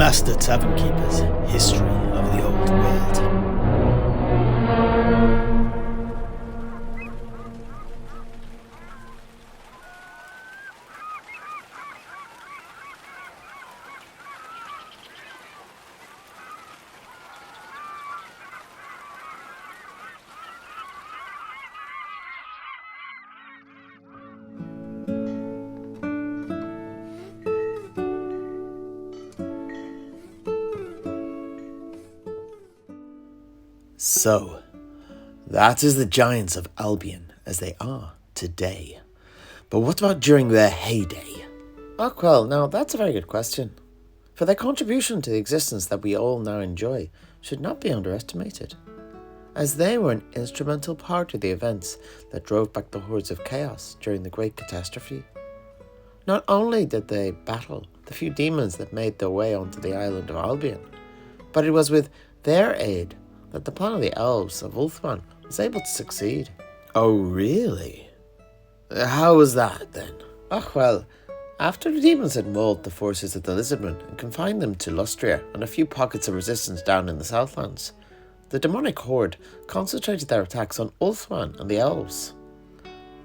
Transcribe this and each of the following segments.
Master Tavern Keeper's History of the Old World. So, that is the giants of Albion as they are today. But what about during their heyday? Oh, well, now that's a very good question. For their contribution to the existence that we all now enjoy should not be underestimated, as they were an instrumental part of the events that drove back the hordes of chaos during the Great Catastrophe. Not only did they battle the few demons that made their way onto the island of Albion, but it was with their aid that the plan of the elves of Ulthuan was able to succeed. Oh, really? How was that, then? Oh, well, after the demons had mauled the forces of the Lizardmen and confined them to Lustria and a few pockets of resistance down in the Southlands, the demonic horde concentrated their attacks on Ulthuan and the elves.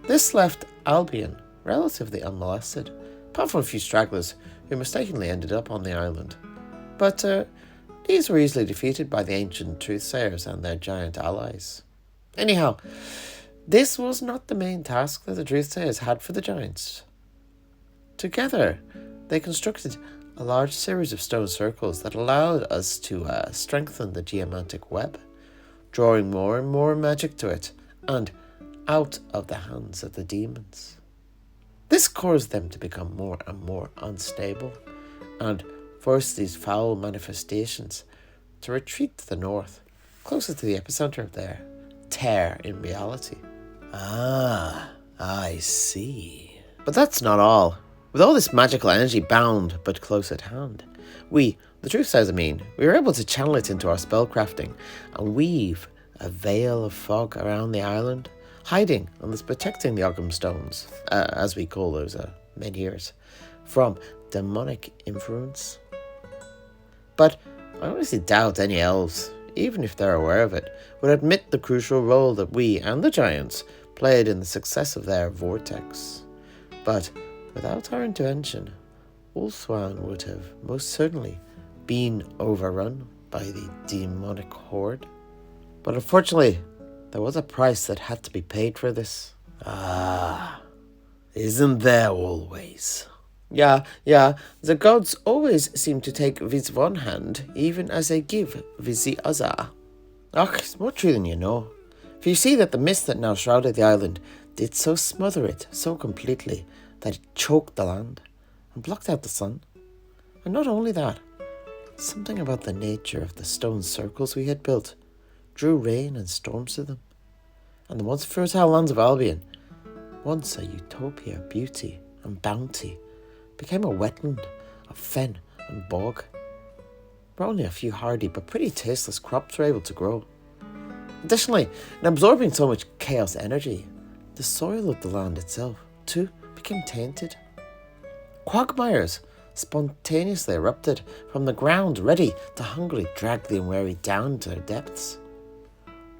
This left Albion relatively unmolested, apart from a few stragglers who mistakenly ended up on the island. But these were easily defeated by the ancient Truthsayers and their giant allies. Anyhow, this was not the main task that the Truthsayers had for the giants. Together, they constructed a large series of stone circles that allowed us to strengthen the geomantic web, drawing more and more magic to it and out of the hands of the demons. This caused them to become more and more unstable and forced these foul manifestations to retreat to the north, closer to the epicenter of their tear in reality. Ah, I see. But that's not all. With all this magical energy bound but close at hand, we, the Truthsayers we were able to channel it into our spellcrafting and weave a veil of fog around the island, hiding and thus protecting the Ogham stones, as we call those menhirs, from demonic influence. But I honestly doubt any elves, even if they're aware of it, would admit the crucial role that we and the giants played in the success of their vortex. But without our intervention, Ulthuan would have most certainly been overrun by the demonic horde. But unfortunately, there was a price that had to be paid for this. Ah, isn't there always? Yeah, the gods always seem to take with one hand, even as they give with the other. Ach, it's more true than you know. For you see that the mist that now shrouded the island did so smother it so completely that it choked the land and blocked out the sun. And not only that, something about the nature of the stone circles we had built drew rain and storms to them. And the once fertile lands of Albion, once a utopia of beauty and bounty, became a wetland of fen and bog, where only a few hardy but pretty tasteless crops were able to grow. Additionally, in absorbing so much chaos energy, the soil of the land itself, too, became tainted. Quagmires spontaneously erupted from the ground, ready to hungrily drag the unwary down to their depths.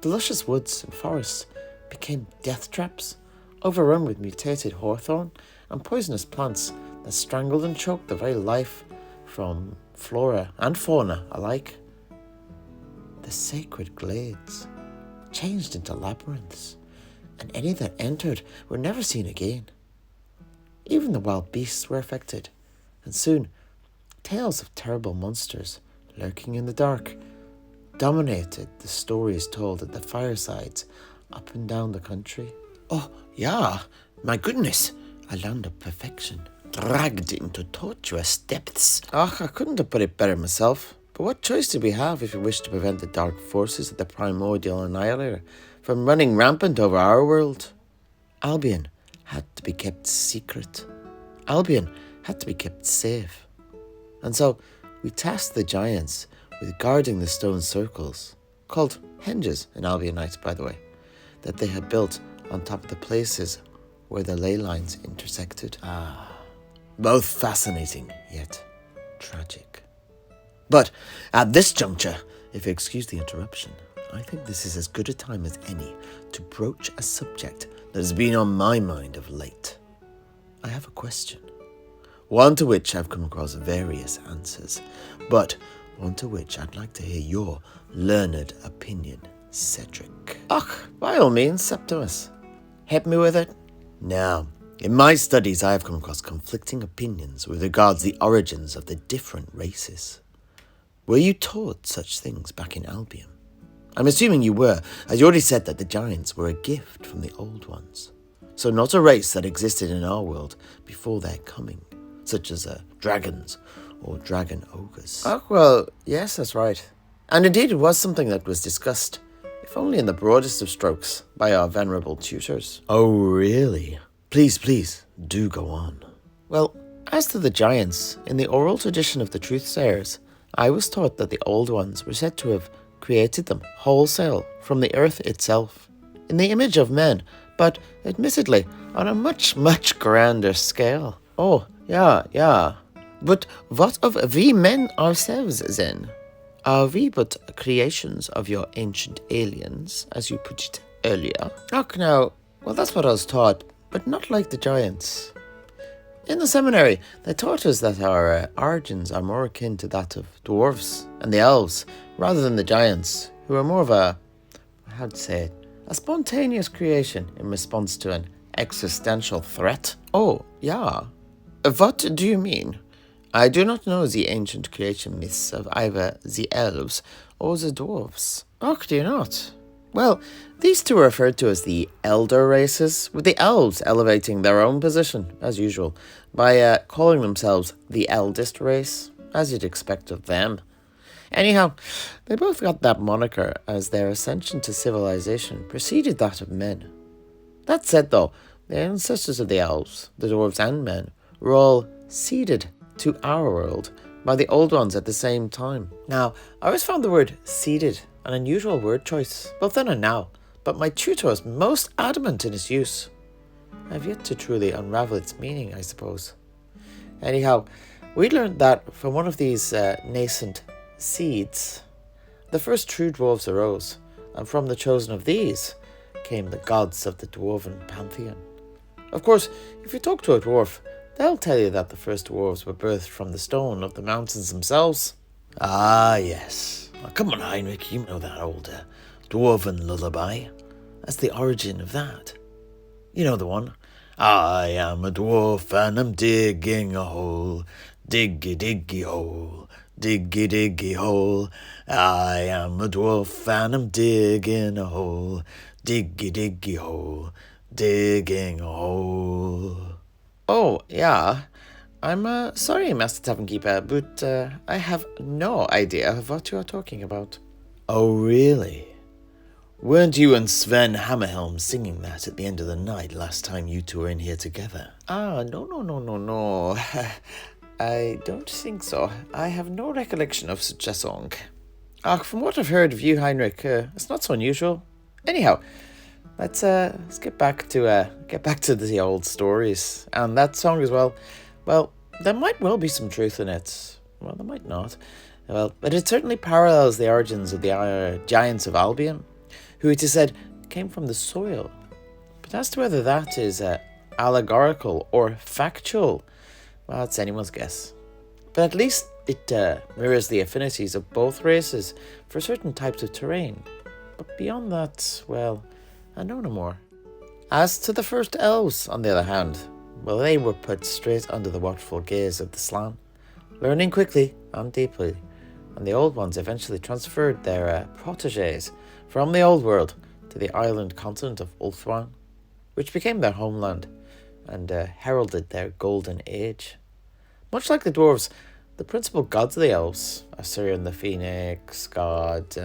The luscious woods and forests became death traps, overrun with mutated hawthorn and poisonous plants that strangled and choked the very life from flora and fauna alike. The sacred glades changed into labyrinths, and any that entered were never seen again. Even the wild beasts were affected, and soon tales of terrible monsters lurking in the dark dominated the stories told at the firesides up and down the country. Oh, yeah, my goodness, a land of perfection, dragged into tortuous depths. I couldn't have put it better myself. But what choice did we have if we wished to prevent the dark forces of the primordial annihilator from running rampant over our world? Albion had to be kept secret. Albion had to be kept safe. And so we tasked the giants with guarding the stone circles, called henges in Albionites, by the way, that they had built on top of the places where the ley lines intersected. Both fascinating, yet tragic. But at this juncture, if you excuse the interruption, I think this is as good a time as any to broach a subject that has been on my mind of late. I have a question, one to which I've come across various answers, but one to which I'd like to hear your learned opinion, Sedrik. By all means, Septimus. Hit me with it. Now, in my studies, I have come across conflicting opinions with regards to the origins of the different races. Were you taught such things back in Albion? I'm assuming you were, as you already said that the giants were a gift from the old ones. So not a race that existed in our world before their coming, such as dragons or dragon ogres. Well, yes, that's right. And indeed it was something that was discussed, if only in the broadest of strokes, by our venerable tutors. Oh, really? Please, do go on. Well, as to the giants, in the oral tradition of the Truthsayers, I was taught that the old ones were said to have created them wholesale from the earth itself, in the image of men, but admittedly on a much grander scale. Oh, yeah. But what of we men ourselves, then? Are we but creations of your ancient aliens, as you put it earlier? Now, well, that's what I was taught, but not like the giants. In the seminary, they taught us that our origins are more akin to that of dwarves and the elves, rather than the giants, who are more of a spontaneous creation in response to an existential threat. Oh, yeah. What do you mean? I do not know the ancient creation myths of either the elves or the dwarves. Do you not? Well, these two are referred to as the elder races, with the elves elevating their own position, as usual, by calling themselves the eldest race, as you'd expect of them. Anyhow, they both got that moniker as their ascension to civilization preceded that of men. That said, though, the ancestors of the elves, the dwarves and men, were all seeded to our world by the old ones at the same time. Now, I always found the word seeded an unusual word choice, both then and now, but my tutor was most adamant in its use. I have yet to truly unravel its meaning, I suppose. Anyhow, we learned that from one of these nascent seeds, the first true dwarves arose, and from the chosen of these came the gods of the dwarven pantheon. Of course, if you talk to a dwarf, they'll tell you that the first dwarves were birthed from the stone of the mountains themselves. Ah, yes. Come on, Heinrich, you know that old dwarven lullaby. That's the origin of that. You know the one. I am a dwarf and I'm digging a hole. Diggy, diggy hole. Diggy, diggy hole. I am a dwarf and I'm digging a hole. Diggy, diggy hole. Digging a hole. Oh, yeah. I'm sorry, Master Tavern Keeper, but I have no idea of what you are talking about. Oh, really? Weren't you and Sven Hammerhelm singing that at the end of the night last time you two were in here together? No. I don't think so. I have no recollection of such a song. From what I've heard of you, Heinrich, it's not so unusual. Anyhow, let's get back to the old stories and that song as well. Well, there might well be some truth in it. Well, there might not. Well, but it certainly parallels the origins of the giants of Albion, who it is said came from the soil. But as to whether that is allegorical or factual, well, it's anyone's guess. But at least it mirrors the affinities of both races for certain types of terrain. But beyond that, well, I know no more. As to the first elves, on the other hand, well, they were put straight under the watchful gaze of the Slan, learning quickly and deeply, and the old ones eventually transferred their protégés from the old world to the island continent of Ulthuan, which became their homeland and heralded their golden age. Much like the dwarves, the principal gods of the elves, Assyrian the Phoenix god,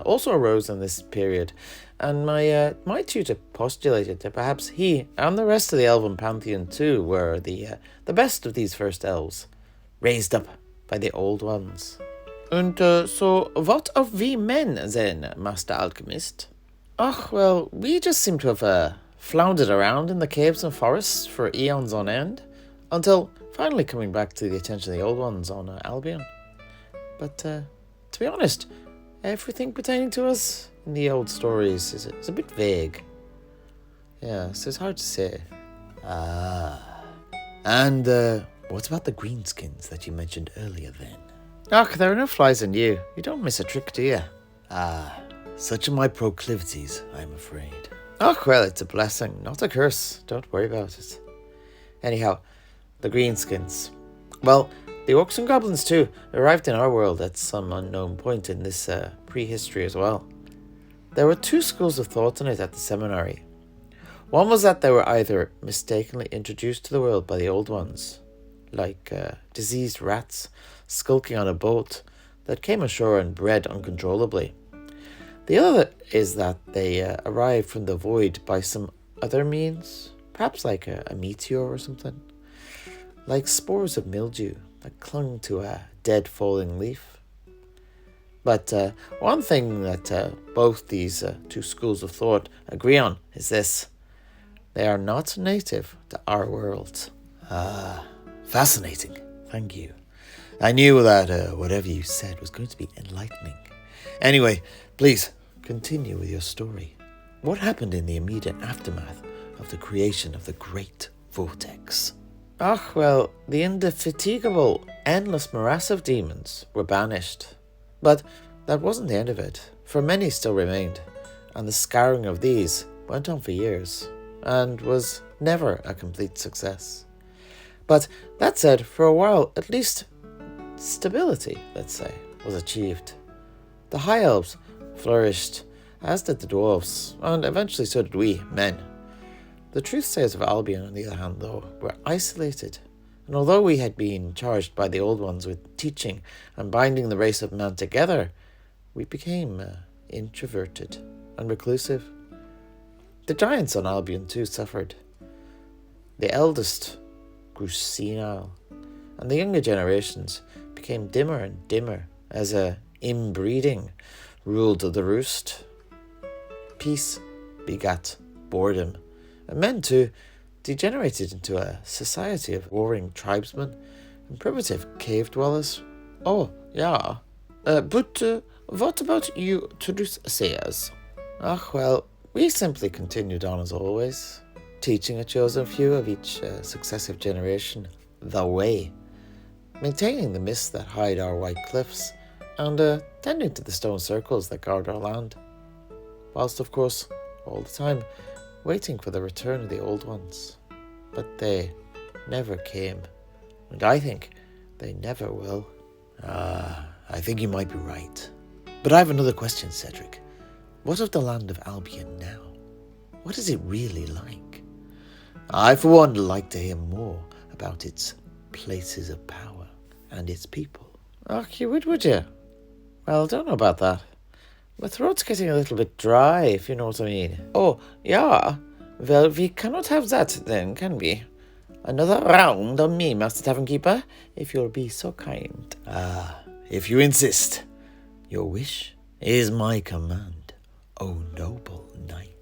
also arose in this period, and my tutor postulated that perhaps he and the rest of the elven pantheon too were the best of these first elves, raised up by the old ones. And so what of we men then, Master Alchemist? Well, we just seem to have floundered around in the caves and forests for eons on end, until finally coming back to the attention of the old ones on Albion. But to be honest, everything pertaining to us in the old stories is a bit vague. Yeah, so it's hard to say. And what about the greenskins that you mentioned earlier then? Ach, there are no flies in you. You don't miss a trick, do you? Such are my proclivities, I'm afraid. Oh, well, it's a blessing, not a curse. Don't worry about it. Anyhow, the greenskins. Well, the Orcs and Goblins too arrived in our world at some unknown point in this prehistory as well. There were two schools of thought on it at the seminary. One was that they were either mistakenly introduced to the world by the old ones, like diseased rats skulking on a boat that came ashore and bred uncontrollably. The other is that they arrived from the void by some other means, perhaps like a meteor or something, like spores of mildew that clung to a dead falling leaf. But one thing that both these two schools of thought agree on is this: they are not native to our world. Fascinating. Thank you. I knew that whatever you said was going to be enlightening. Anyway, please continue with your story. What happened in the immediate aftermath of the creation of the Great Vortex? Well, the indefatigable, endless morass of demons were banished. But that wasn't the end of it, for many still remained, and the scouring of these went on for years, and was never a complete success. But that said, for a while, at least stability, let's say, was achieved. The High Elves flourished, as did the Dwarves, and eventually so did we, men. The Truthsayers of Albion, on the other hand, though, were isolated, and although we had been charged by the Old Ones with teaching and binding the race of man together, we became introverted and reclusive. The giants on Albion too suffered. The eldest grew senile, and the younger generations became dimmer and dimmer as inbreeding ruled the roost. Peace begat boredom, and men too degenerated into a society of warring tribesmen and primitive cave dwellers. Oh, yeah. But what about you Truthsayers? Well, we simply continued on as always, teaching a chosen few of each successive generation the way, maintaining the mists that hide our white cliffs, and tending to the stone circles that guard our land, whilst, of course, all the time, waiting for the return of the old ones. But they never came, and I think they never will. I think you might be right. But I have another question, Sedrik. What of the land of Albion now? What is it really like? I, for one, would like to hear more about its places of power and its people. You would you? Well, I don't know about that. My throat's getting a little bit dry, if you know what I mean. Oh, yeah. Well, we cannot have that then, can we? Another round on me, Master Tavern Keeper, if you'll be so kind. If you insist. Your wish is my command, O noble knight.